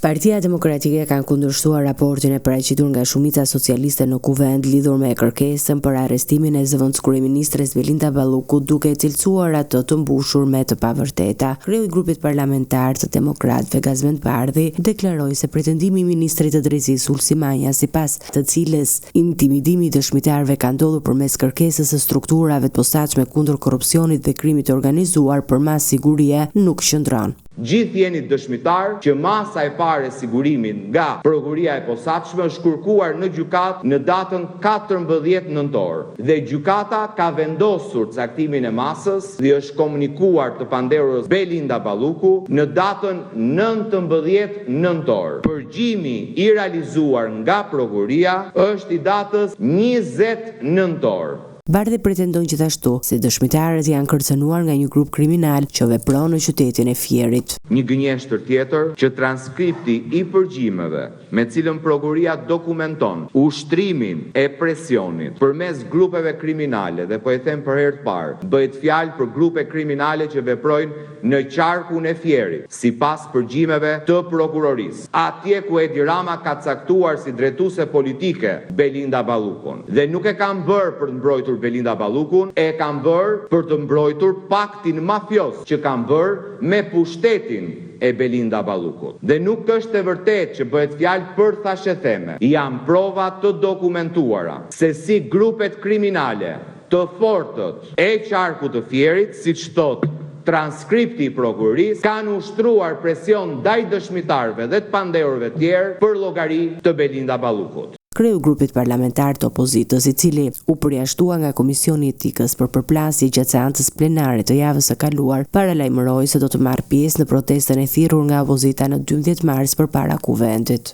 Partia Demokratike kanë kundërshtuar raportin e paraqitur nga Shumica Socialiste në Kuvend lidhur me kërkesën për arrestimin e zëvendëskryeministres Belinda Balluku, duke cilësuar atë të mbushur me të pavërteta. Kreu i grupit parlamentar të Demokratëve Gazmend Bardhi deklaroi se pretendimi i ministrit të Drejtësisë Ulsi Manja, sipas të cilës intimidimi i dëshmitarëve ka ndodhur përmes kërkesës së strukturave të posaçme kundër korrupsionit dhe krimit të organizuar për mas sigurie, nuk qëndron. Gjithë jeni dëshmitar që masa e parë e sigurimin nga prokuria e posaçme është kërkuar në gjykatë në datën 14 nëntor dhe gjykata ka vendosur caktimin e masës dhe është komunikuar të panderës Belinda Balluku në datën 19 nëntor. Përgjimi i realizuar nga prokuria është i datës 20 nëntor. Bardhi pretendon gjithashtu se dëshmitarët janë kërcënuar nga një grup kriminal që vepron në qytetin e Fierit. Një gënjeshtër tjetër që transkripti i përgjimeve me cilën prokuria dokumenton ushtrimin e presionit përmes grupeve kriminale dhe po e them për herë të parë, bëhet fjalë për grupe kriminale që veprojnë në qarkun e Fierit, sipas përgjimeve të prokurorisë. Atje ku Edi Rama ka caktuar si drejtuese politike Belinda Ballukun dhe nuk e kanë bërë për të mbrojtur Belinda Ballukun, e kanë bërë për të mbrojtur paktin mafios që kanë bërë me pushtetin e Belinda Ballukut. Dhe nuk është e vërtetë që bëhet fjalë për thashetheme. Janë prova të dokumentuara se si grupet kriminale të fortët e qarkut të Fierit, siç thotë transkripti i prokurisë, kanë ushtruar presion ndaj dëshmitarëve dhe të panderëve tjerë për llogari të Belinda Ballukut. Kreu i grupit parlamentar të opozitës, i cili u përjashtua nga Komisioni i Etikës për përplasje gjatë seancës plenare të javës së kaluar, paralajmëroi se do të marrë pjesë në protestën e thirrur nga opozita në 12 mars përpara Kuvendit.